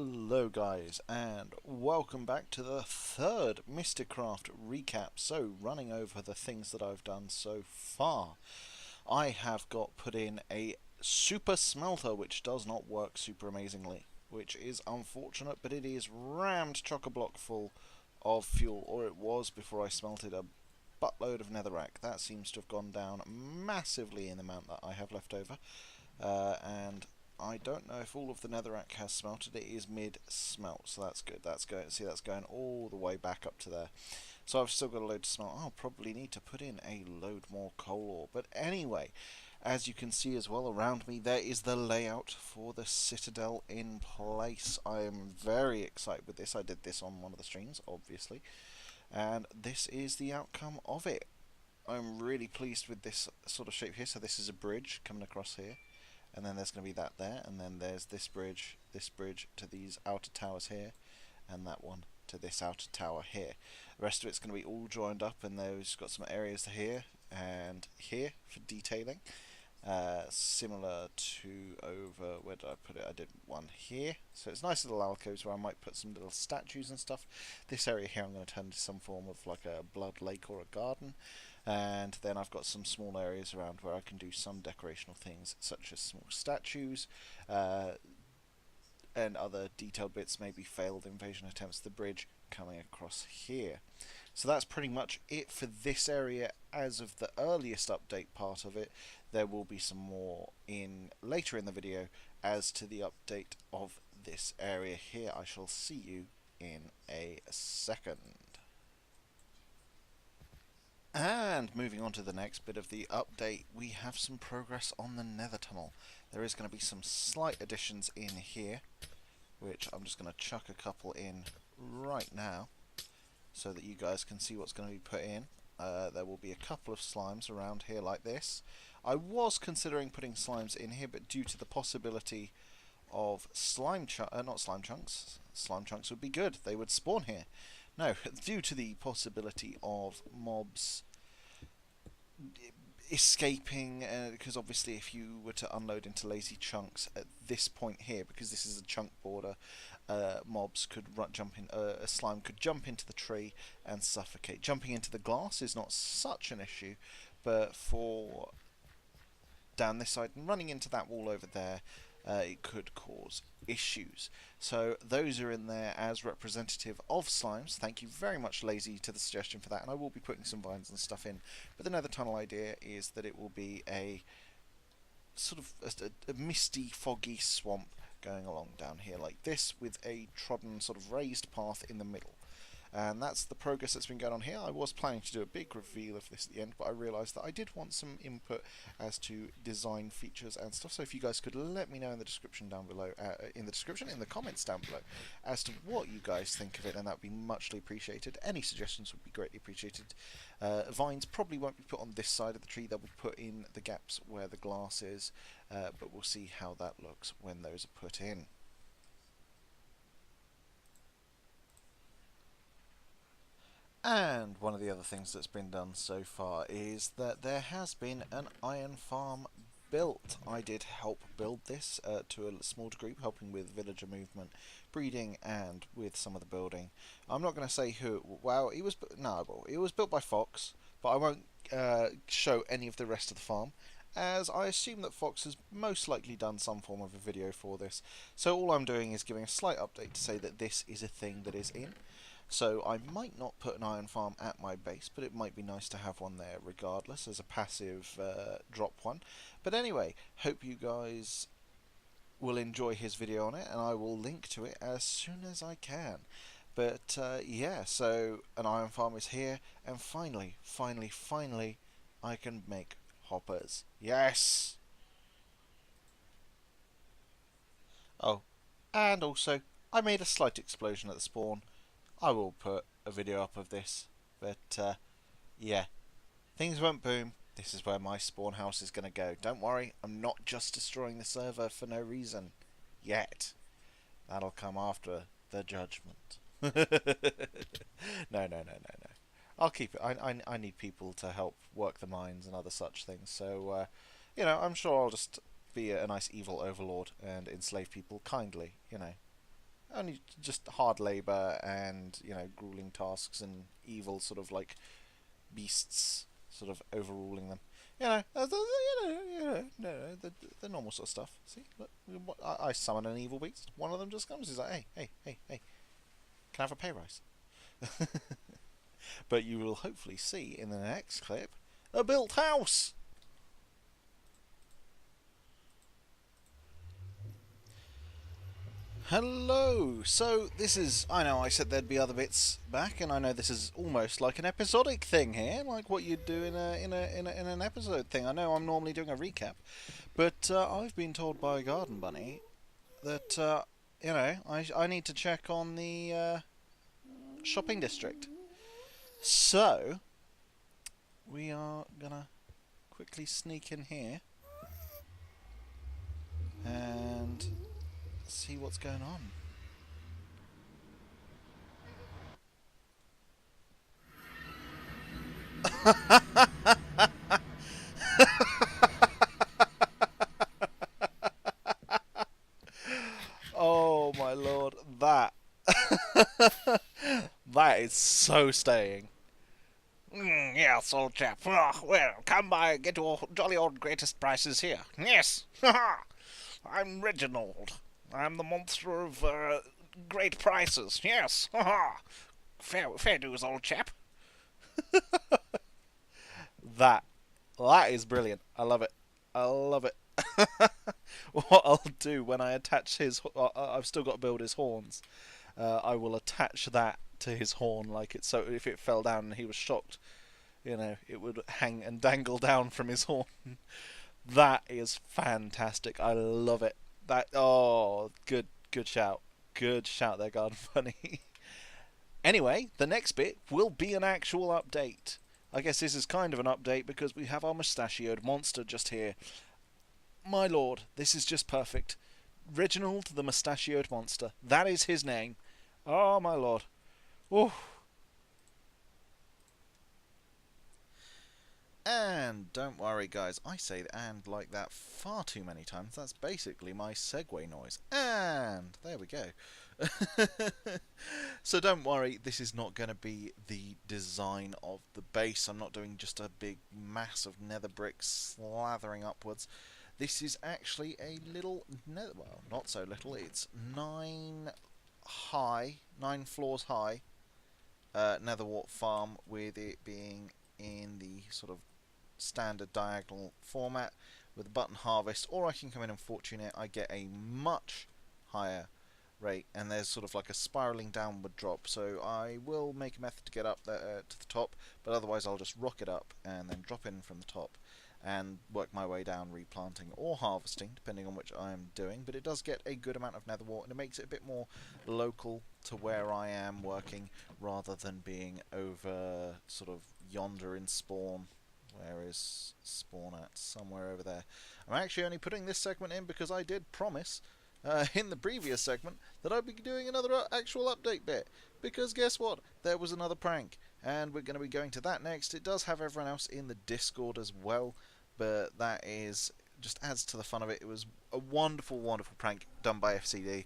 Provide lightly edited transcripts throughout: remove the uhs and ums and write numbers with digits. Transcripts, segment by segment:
Hello guys, and welcome back to the third Mysticraft Recap. So, running over the things that I've done so far. I have got put in a super smelter which does not work super amazingly, which is unfortunate, but it is rammed chock-a-block full of fuel, or it was before I smelted a buttload of netherrack. That seems to have gone down massively in the amount that I have left over, and I don't know if all of the netherrack has smelted. It is mid-smelt, so that's good. That's going all the way back up to there. So I've still got a load to smelt. I'll probably need to put in a load more coal ore. But anyway, as you can see as well around me, there is the layout for the citadel in place. I am very excited with this. I did this on one of the streams, obviously, and this is the outcome of it. I'm really pleased with this sort of shape here. So this is a bridge coming across here. And then there's going to be that there, and then there's this bridge to these outer towers here, and that one to this outer tower here. The rest of it's going to be all joined up, and there's got some areas here and here for detailing. Similar to over, where did I put it? I did one here. So it's nice little alcoves where I might put some little statues and stuff. This area here I'm going to turn into some form of like a blood lake or a garden. And then I've got some small areas around where I can do some decorational things, such as small statues, and other detailed bits, maybe failed invasion attempts, the bridge coming across here. So that's pretty much it for this area as of the earliest update part of it. There will be some more later in the video as to the update of this area here. I shall see you in a second. And moving on to the next bit of the update, we have some progress on the nether tunnel. There is going to be some slight additions in here, which I'm just going to chuck a couple in right now so that you guys can see what's going to be put in. There will be a couple of slimes around here like this. I was considering putting slimes in here, but due to the possibility of not slime chunks, slime chunks would be good, they would spawn here. No, due to the possibility of mobs escaping, because obviously if you were to unload into lazy chunks at this point here, because this is a chunk border, mobs could jump in. A slime could jump into the tree and suffocate. Jumping into the glass is not such an issue, but for down this side and running into that wall over there, it could cause issues. So those are in there as representative of slimes. Thank you very much, Lazy, to the suggestion for that, and I will be putting some vines and stuff in. But the nether tunnel idea is that it will be a sort of a misty, foggy swamp going along down here like this, with a trodden sort of raised path in the middle. And that's the progress that's been going on here. I was planning to do a big reveal of this at the end, but I realised that I did want some input as to design features and stuff. So if you guys could let me know in the description down below, in the comments down below, as to what you guys think of it, and that would be muchly appreciated. Any suggestions would be greatly appreciated. Vines probably won't be put on this side of the tree. They'll be put in the gaps where the glass is, but we'll see how that looks when those are put in. And one of the other things that's been done so far is that there has been an iron farm built. I did help build this to a small degree, helping with villager movement, breeding, and with some of the building. I'm not going to say who. Well, it was built by Fox, but I won't show any of the rest of the farm, as I assume that Fox has most likely done some form of a video for this. So all I'm doing is giving a slight update to say that this is a thing that is in. So I might not put an iron farm at my base, but it might be nice to have one there regardless, as a passive drop one. But anyway, hope you guys will enjoy his video on it, and I will link to it as soon as I can. But yeah, so an iron farm is here, and finally, I can make hoppers. Yes! Oh, and also, I made a slight explosion at the spawn. I will put a video up of this, but yeah, things won't boom. This is where my spawn house is going to go. Don't worry, I'm not just destroying the server for no reason. Yet. That'll come after the judgment. No. I'll keep it. I need people to help work the mines and other such things, so, you know, I'm sure I'll just be a nice evil overlord and enslave people kindly, you know. only just hard labour and, you know, grueling tasks and evil sort of like beasts sort of overruling them. The normal sort of stuff. See, look, I summon an evil beast. One of them just comes. He's like, hey, hey, hey, hey, can I have a pay rise? But you will hopefully see in the next clip a built house. Hello! So, this is... I know I said there'd be other bits back, and I know this is almost like an episodic thing here, like what you'd do in an episode thing. I know I'm normally doing a recap, but I've been told by Garden Bunny that, you know, I need to check on the shopping district. So, we are gonna quickly sneak in here and see what's going on. Oh my lord, that that is so staying. Yes, old chap. Well, come by and get your jolly old greatest prices here. Yes. I'm Reginald. I'm the monster of great prices. Yes. Fair dues, old chap. That is brilliant. I love it. I love it. What I'll do when I attach his... I've still got to build his horns. I will attach that to his horn, like it, so if it fell down and he was shocked, you know, it would hang and dangle down from his horn. That is fantastic. I love it. That, oh, good shout. Good shout there, Garden Bunny. Anyway, the next bit will be an actual update. I guess this is kind of an update because we have our mustachioed monster just here. My lord, this is just perfect. Reginald the mustachioed monster. That is his name. Oh, my lord. Ooh. And don't worry, guys, I say and like that far too many times. That's basically my segue noise. And there we go. So don't worry, this is not going to be the design of the base. I'm not doing just a big mass of nether bricks slathering upwards. This is actually a little, well, not so little, it's 9 floors high nether wart farm, with it being in the sort of standard diagonal format with a button harvest, or I can come in and fortune it. I get a much higher rate, and there's sort of like a spiraling downward drop, so I will make a method to get up there to the top, but otherwise I'll just rocket up and then drop in from the top and work my way down, replanting or harvesting depending on which I am doing. But it does get a good amount of nether wart, and it makes it a bit more local to where I am working, rather than being over sort of yonder in spawn. Where is spawn at? Somewhere over there. I'm actually only putting this segment in because I did promise in the previous segment that I'd be doing another actual update bit, because guess what, there was another prank, and we're going to be going to that next. It does have everyone else in the Discord as well, but that is just adds to the fun of it. It was a wonderful prank done by FCD.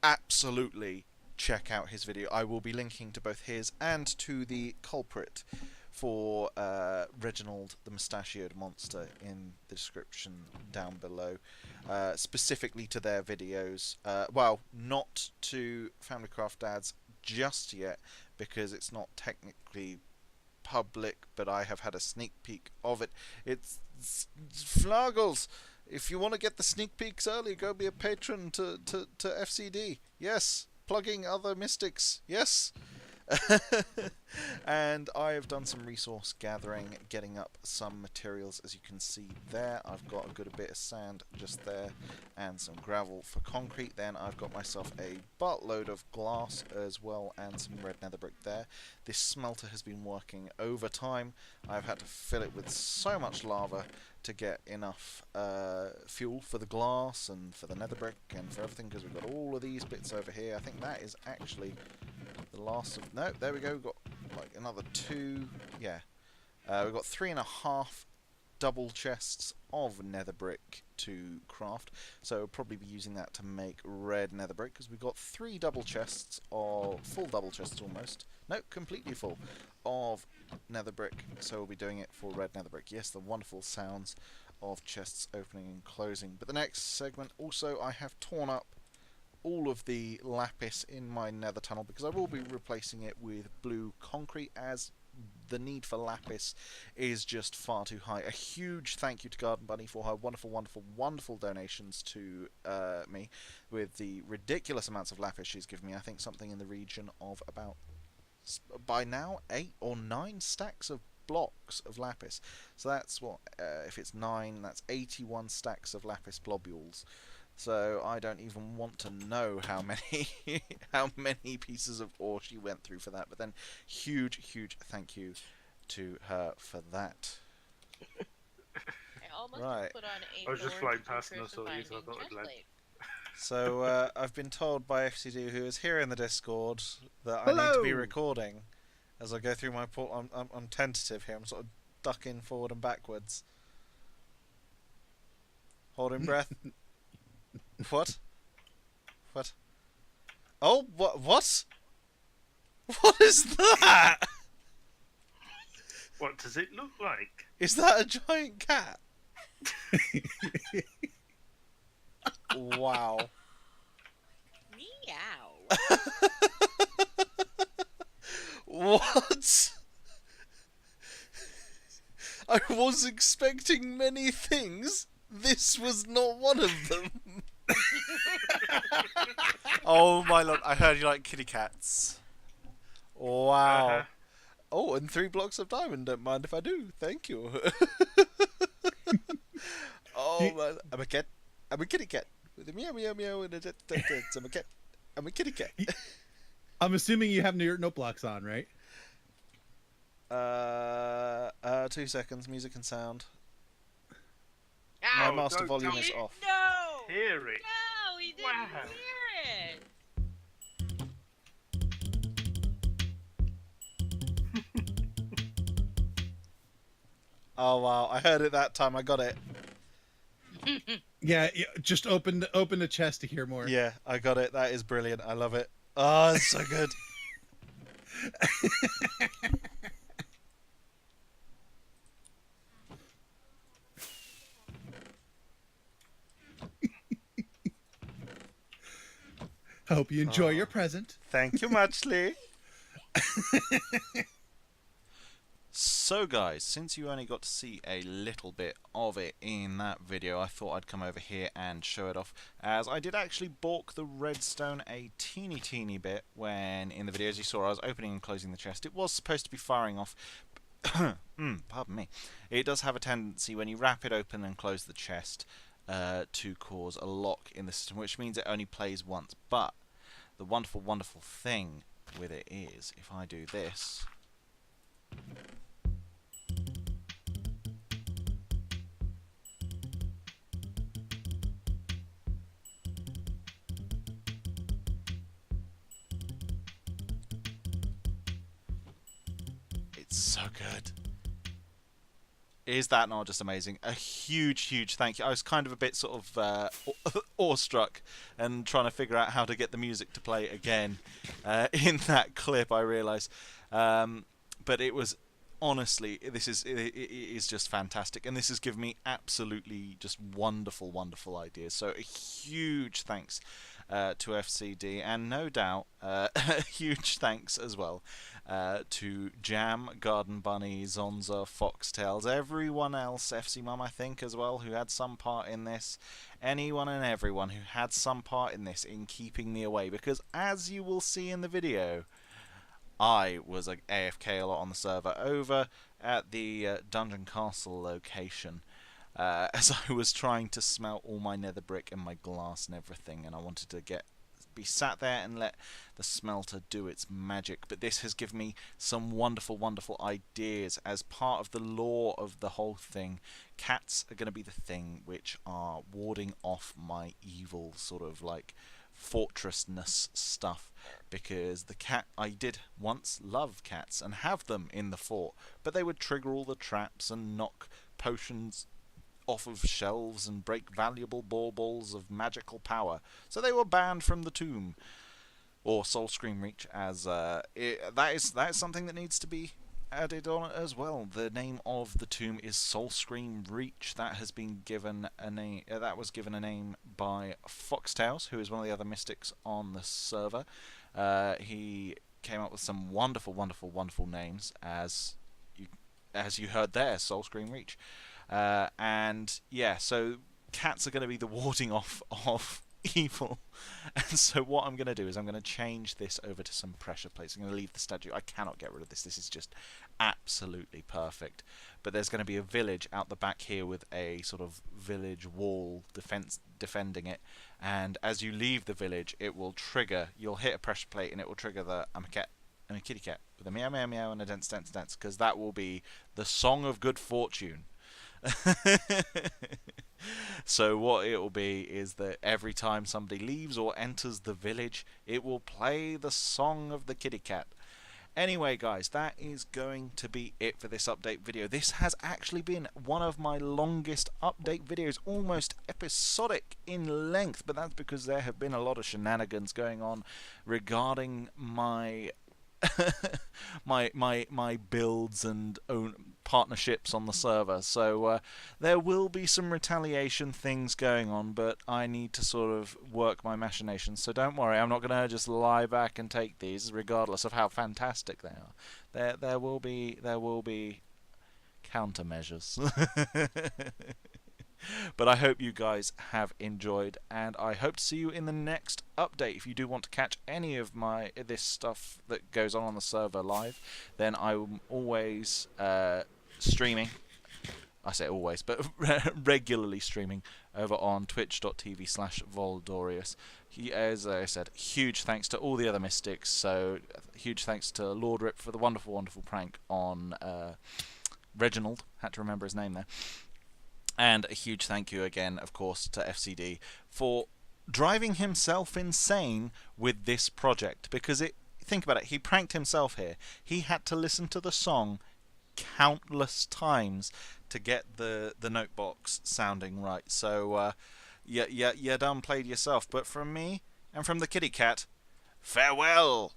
Absolutely check out his video. I will be linking to both his and to the culprit for Reginald the mustachioed monster in the description down below, specifically to their videos. Well, not to Familycraft Dads just yet, because it's not technically public, but I have had a sneak peek of it. It's Flaggles. If you want to get the sneak peeks early, go be a patron to FCD. Yes, plugging other mystics. Yes. And I have done some resource gathering, getting up some materials, as you can see there. I've got a good bit of sand just there and some gravel for concrete. Then I've got myself a buttload of glass as well and some red nether brick there. This smelter has been working overtime. I've had to fill it with so much lava to get enough fuel for the glass and for the nether brick and for everything, because we've got all of these bits over here. I think that is actually the last of... No, there we go. We've got like another 2. Yeah. We've got 3.5 double chests of nether brick to craft, so I'll probably be using that to make red nether brick, because we've got 3 double chests, of full double chests almost, no, completely full, of nether brick, so we'll be doing it for red nether brick. Yes, the wonderful sounds of chests opening and closing. But the next segment also, I have torn up all of the lapis in my nether tunnel, because I will be replacing it with blue concrete, as the need for lapis is just far too high. A huge thank you to Garden Bunny for her wonderful, wonderful, wonderful donations to me, with the ridiculous amounts of lapis she's given me. I think something in the region of about, by now, 8 or 9 stacks of blocks of lapis. So that's what, if it's 9, that's 81 stacks of lapis globules. So I don't even want to know how many how many pieces of ore she went through for that. But then, huge thank you to her for that. I almost Right. put on a I was just board flying past and I to saw you, so I find thought I'd land. chestplate. So I've been told by FCD, who is here in the Discord, that I need to be recording as I go through my port. I'm tentative here. I'm sort of ducking forward and backwards, holding breath. What? What? Oh, what? What is that? What does it look like? Is that a giant cat? Wow. Meow. What? I was expecting many things. This was not one of them. Oh my lord, I heard you like kitty cats. Wow. Oh, and 3 blocks of diamond. Don't mind if I do. Thank you. Oh man, I'm a cat. I'm a kitty cat with a meow meow meow and a I'm a cat. I'm a kitty cat. I'm assuming you have your note blocks on, right? 2 seconds. Music and sound. Ow, My master don't volume tell is me. off. No! Hear it. No, he didn't Wow. hear it. Oh wow, I heard it that time. I got it. Yeah, just open the chest to hear more. Yeah, I got it. That is brilliant. I love it. Oh, it's so good. Hope you enjoy your present. Thank you muchly. So guys, since you only got to see a little bit of it in that video, I thought I'd come over here and show it off, as I did actually balk the redstone a teeny bit when in the video, as you saw, I was opening and closing the chest. It was supposed to be firing off. Pardon me. It does have a tendency when you wrap it open and close the chest to cause a lock in the system, which means it only plays once. But the wonderful, wonderful thing with it is, if I do this, it's so good. Is that not just amazing? A huge thank you. I was kind of a bit sort of awestruck and trying to figure out how to get the music to play again in that clip, I realised. But it was, honestly, it is just fantastic. And this has given me absolutely just wonderful ideas. So a huge thanks to FCD, and no doubt a huge thanks as well to Jam, Garden Bunny, Zonza, Foxtails, everyone else, FC Mum I think as well, who had some part in this. Anyone and everyone who had some part in this, in keeping me away, because as you will see in the video, I was like AFK a lot on the server over at the Dungeon Castle location, as I was trying to smelt all my nether brick and my glass and everything, and I wanted to be sat there and let the smelter do its magic. But this has given me some wonderful ideas as part of the lore of the whole thing. Cats are going to be the thing which are warding off my evil sort of like fortressness stuff, because I did once love cats and have them in the fort, but they would trigger all the traps and knock potions off of shelves and break valuable baubles of magical power. So they were banned from the tomb, or Soul Scream Reach, as that is something that needs to be added on as well. The name of the tomb is Soul Scream Reach. That has been given a name. That was given a name by Foxtails, who is one of the other mystics on the server. He came up with some wonderful, wonderful, wonderful names, as you heard there, Soul Scream Reach. And yeah, so cats are going to be the warding off of evil. And so what I'm going to do is I'm going to change this over to some pressure plates. I'm going to leave the statue. I cannot get rid of this. This is just absolutely perfect. But there's going to be a village out the back here with a sort of village wall defending it. And as you leave the village, it will trigger. You'll hit a pressure plate and it will trigger the I'm a kitty cat with a meow meow meow and a dance dance dance, because that will be the song of good fortune. So what it will be is that every time somebody leaves or enters the village, it will play the song of the kitty cat. Anyway guys, that is going to be it for this update video. This has actually been one of my longest update videos, almost episodic in length, but that's because there have been a lot of shenanigans going on regarding my my builds and own partnerships on the server. So there will be some retaliation things going on, but I need to sort of work my machinations. So don't worry, I'm not going to just lie back and take these, regardless of how fantastic they are. There will be countermeasures. But I hope you guys have enjoyed, and I hope to see you in the next update. If you do want to catch any of this stuff that goes on the server live, then I'm always streaming. I say always, but regularly streaming over on twitch.tv/Voldorius. As I said, huge thanks to all the other mystics. So huge thanks to Lord Rip for the wonderful, wonderful prank on Reginald. Had to remember his name there. And a huge thank you again, of course, to FCD for driving himself insane with this project. Because think about it, he pranked himself here. He had to listen to the song countless times to get the note box sounding right. So, you done played yourself. But from me and from the kitty cat, farewell!